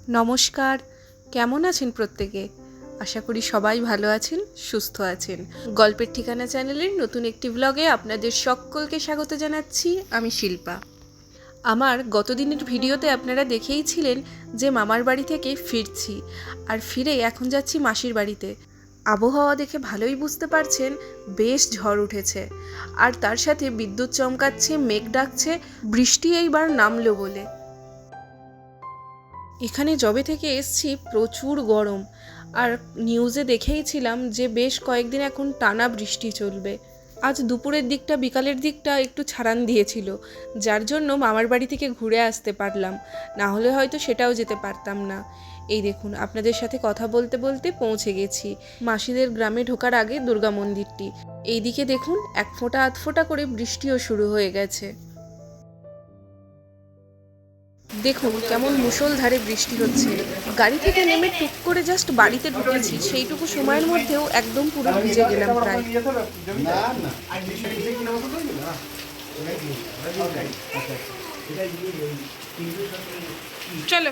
নমস্কার, কেমন আছেন প্রত্যেকে? আশা করি সবাই ভালো আছেন, সুস্থ আছেন। গল্পের ঠিকানা চ্যানেলের নতুন একটি ব্লগে আপনাদের সকলকে স্বাগত জানাচ্ছি। আমি শিল্পা। আমার গতদিনের ভিডিওতে আপনারা দেখেইছিলেন যে মামার বাড়ি থেকে ফিরছি, আর ফিরে এখন যাচ্ছি মাসির বাড়িতে। আবহাওয়া দেখে ভালোই বুঝতে পারছেন বেশ ঝড় উঠেছে, আর তার সাথে বিদ্যুৎ চমকাচ্ছে, মেঘ ডাকছে, বৃষ্টি এইবার নামলো বলে। এখানে যবে থেকে এসছি প্রচুর গরম, আর নিউজে দেখেইছিলাম যে বেশ কয়েকদিন এখন টানা বৃষ্টি চলবে। আজ দুপুরের দিকটা বিকালের দিকটা একটু ছাড়ান দিয়েছিল, যার জন্য মামার বাড়ি থেকে ঘুরে আসতে পারলাম, না হলে হয়তো সেটাও যেতে পারতাম না। এই দেখুন, আপনাদের সাথে কথা বলতে বলতে পৌঁছে গেছি মাসিদের গ্রামে ঢোকার আগে দুর্গা মন্দিরটি। এইদিকে দেখুন, এক ফোঁটা আধ ফোঁটা করে বৃষ্টিও শুরু হয়ে গেছে। দেখুন কেমন মুষলধারে বৃষ্টি হচ্ছে। গাড়ি থেকে নেমে টুক করে জাস্ট বাড়িতে ঢুকেছি, সেইটুকু সময়ের মধ্যেও একদম পুরো ভিজে গেলাম প্রায়। চলো।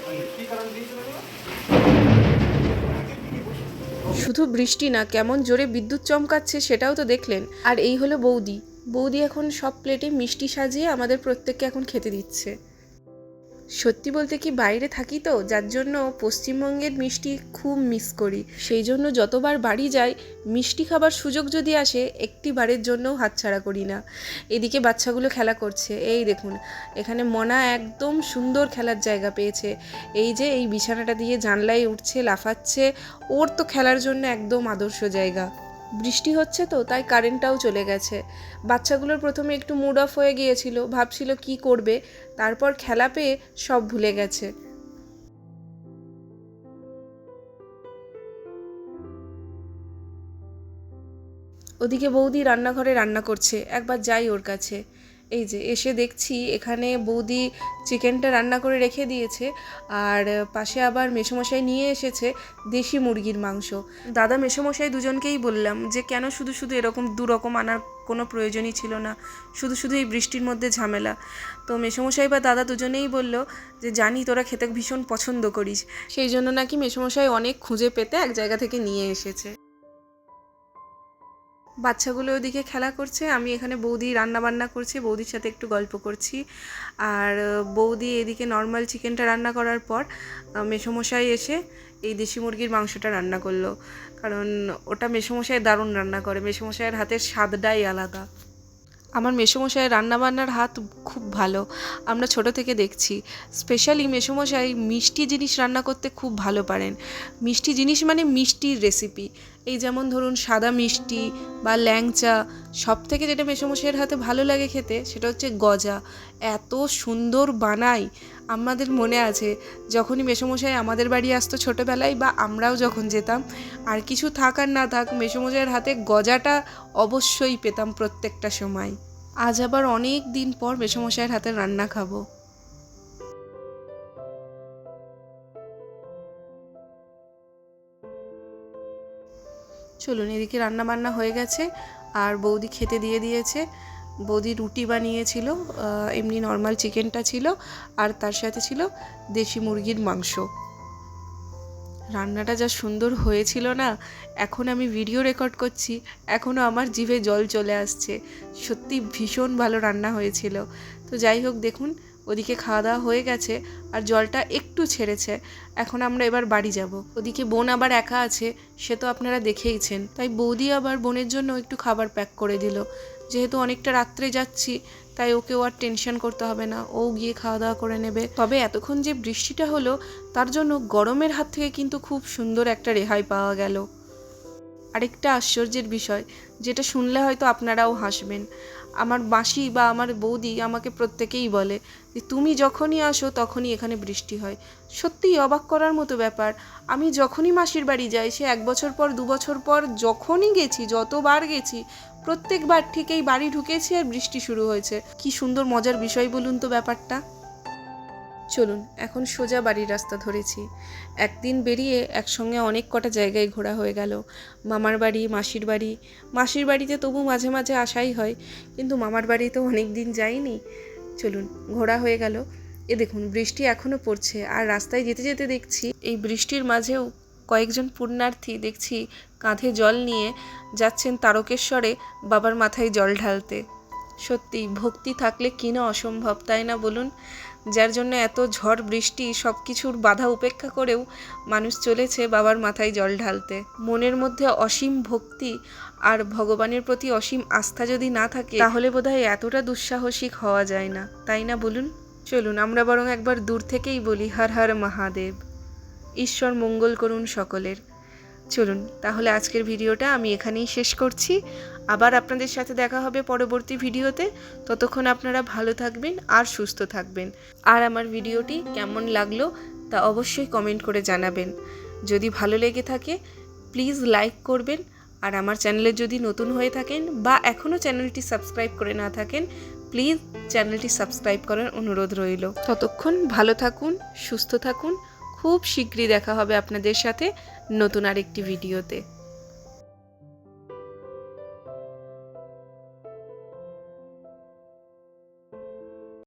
শুধু বৃষ্টি না, কেমন জোরে বিদ্যুৎ চমকাচ্ছে সেটাও তো দেখলেন। আর এই হলো বৌদি। বৌদি এখন সব প্লেটে মিষ্টি সাজিয়ে আমাদের প্রত্যেককে এখন খেতে দিচ্ছে। সত্যি বলতে কি, বাইরে থাকি তো, যার জন্য পশ্চিমবঙ্গের মিষ্টি খুব মিস করি। সেই জন্য যতবার বাড়ি যাই, মিষ্টি খাবার সুযোগ যদি আসে একটি বারের জন্যও হাতছাড়া করি না। এদিকে বাচ্চাগুলো খেলা করছে, এই দেখুন এখানে মনা একদম সুন্দর খেলার জায়গা পেয়েছে। এই যে এই বিছানাটা দিয়ে জানলায় উঠছে, লাফাচ্ছে, ওর তো খেলার জন্য একদম আদর্শ জায়গা। বৃষ্টি হচ্ছে তো তাই কারেন্টটাও চলে গেছে। বাচ্চাগুলোর প্রথমে একটু মুড অফ হয়ে গিয়েছিল, ভাবছিল কি করবে, তারপর খেলা পেয়ে সব ভুলে গেছে। ওদিকে বৌদি রান্নাঘরে রান্না করছে, একবার যাই ওর কাছে। এই যে এসে দেখছি এখানে বৌদি চিকেনটা রান্না করে রেখে দিয়েছে, আর পাশে আবার মেসোমশাই নিয়ে এসেছে দেশি মুরগির মাংস। দাদা মেসোমশাই দুজনকেই বললাম যে কেন শুধু শুধু এরকম দুরকম আনার কোনো প্রয়োজনই ছিল না, শুধু শুধু এই বৃষ্টির মধ্যে ঝামেলা। তো মেসোমশাই বা দাদা দুজনেই বলল যে জানি তোরা খেতে ভীষণ পছন্দ করিস, সেই জন্য নাকি মেসোমশাই অনেক খুঁজে পেতে এক জায়গা থেকে নিয়ে এসেছে। বাচ্চাগুলো ওদিকে খেলা করছে, আমি এখানে বৌদি রান্না বান্না করছি, বৌদির সাথে একটু গল্প করছি। আর বৌদি এদিকে নর্মাল চিকেনটা রান্না করার পর মেসোমশাই এসে এই দেশি মুরগির মাংসটা রান্না করলো, কারণ ওটা মেসোমশাই দারুণ রান্না করে, মেসোমশাইয়ের হাতের স্বাদটাই আলাদা। আমার মেসোমশাইয়ের রান্নাবান্নার হাত খুব ভালো, আমরা ছোট থেকে দেখছি। স্পেশালি মেসোমশাই মিষ্টি জিনিস রান্না করতে খুব ভালো পারেন। মিষ্টি জিনিস মানে মিষ্টির রেসিপি, এই যেমন ধরুন সাদা মিষ্টি বা ল্যাংচা। সব থেকে যেটা মেসোমশাইয়ের হাতে ভালো লাগে খেতে সেটা হচ্ছে গজা। এত সুন্দর বানায়। আমাদের মনে আছে যখনই মেসোমশাই আমাদের বাড়ি আসতো ছোটোবেলায়, বা আমরাও যখন যেতাম, আর কিছু থাক আর না থাক মেসোমশাইয়ের হাতে গজাটা অবশ্যই পেতাম প্রত্যেকটা সময়। আজ আবার অনেক দিন পর মেসোমশাইয়ের হাতের রান্না খাবো। চলুন, এদিকে রান্না বান্না হয়ে গেছে আর বৌদি খেতে দিয়ে দিয়েছে। বৌদি রুটি বানিয়েছিল, এমনি নর্মাল চিকেনটা ছিল, আর তার সাথে ছিল দেশি মুরগির মাংস। রান্নাটা যা সুন্দর হয়েছিল না, এখন আমি ভিডিও রেকর্ড করছি এখনও আমার জিভে জল চলে আসছে। সত্যি ভীষণ ভালো রান্না হয়েছিল। তো যাই হোক, দেখুন ওদিকে খাওয়া দাওয়া হয়ে গেছে আর জলটা একটু ছেড়েছে। এখন আমরা এবার বাড়ি যাব। ওদিকে বোন আবার একা আছে, সে তো আপনারা দেখেইছেন, তাই বৌদি আবার বোনের জন্য একটু খাবার প্যাক করে দিল। যেহেতু অনেকটা রাত্রে যাচ্ছি, তাই ওকেও আর টেনশন করতে হবে না, ও গিয়ে খাওয়া দাওয়া করে নেবে। তবে এতক্ষণ যে বৃষ্টিটা হলো তার জন্য গরমের হাত থেকে কিন্তু খুব সুন্দর একটা রেহাই পাওয়া গেল। আরেকটা আশ্চর্যের বিষয়, যেটা শুনলে হয়তো আপনারাও হাসবেন, আমার মাসি বা আমার বৌদি আমাকে প্রত্যেকেই বলে যে তুমি যখনই আসো তখনই এখানে বৃষ্টি হয়। সত্যিই অবাক করার মতো ব্যাপার। আমি যখনই মাসির বাড়ি যাই, সে 1 বছর পর 2 বছর পর যখনই গেছি, যতবার গেছি, প্রত্যেকবার ঠিক এই বাড়ি ঢুকেছি আর বৃষ্টি শুরু হয়েছে। কি সুন্দর মজার বিষয় বলুন তো ব্যাপারটা। চলুন, এখন সোজা বাড়ির রাস্তা ধরেছি। একদিন বেরিয়ে একসঙ্গে অনেক কটা জায়গায় ঘোরা হয়ে গেল। মামার বাড়ি, মাসির বাড়ি। মাসির বাড়িতে তবু মাঝে মাঝে আসাই হয়, কিন্তু মামার বাড়িতেও অনেক দিন যাইনি। চলুন, ঘোরা হয়ে গেল। এ দেখুন বৃষ্টি এখনও পড়ছে, আর রাস্তায় যেতে যেতে দেখছি এই বৃষ্টির মাঝেও কয়েকজন পুণ্যার্থী দেখছি কাঁধে জল নিয়ে যাচ্ছেন তারকেশ্বরে বাবার মাথায় জল ঢালতে। সত্যি ভক্তি থাকলে কি না অসম্ভব, তাই না বলুন? যার জন্য এত ঝড় বৃষ্টি সব কিছুর বাধা উপেক্ষা করেও মানুষ চলেছে বাবার মাথায় জল ঢালতে। মনের মধ্যে অসীম ভক্তি আর ভগবানের প্রতি অসীম আস্থা যদি না থাকে তাহলে বোধহয় এতটা দুঃসাহসিক হওয়া যায় না, তাই না বলুন? চলুন আমরা বরং একবার দূর থেকেই বলি হর হর মহাদেব। ঈশ্বর মঙ্গল করুন সকলের। চলুন তাহলে আজকের ভিডিওটা আমি এখানেই শেষ করছি। আবার আপনাদের সাথে দেখা হবে পরবর্তী ভিডিওতে। ততক্ষণ আপনারা ভালো থাকবেন আর সুস্থ থাকবেন। আর আমার ভিডিওটি কেমন লাগলো তা অবশ্যই কমেন্ট করে জানাবেন। যদি ভালো লেগে থাকে প্লিজ লাইক করবেন। আর আমার চ্যানেলে যদি নতুন হয়ে থাকেন বা এখনও চ্যানেলটি সাবস্ক্রাইব করে না থাকেন প্লিজ চ্যানেলটি সাবস্ক্রাইব করার অনুরোধ রইল। ততক্ষণ ভালো থাকুন, সুস্থ থাকুন। খুব শীঘ্রই দেখা হবে আপনাদের সাথে নতুন আরেকটি ভিডিওতে।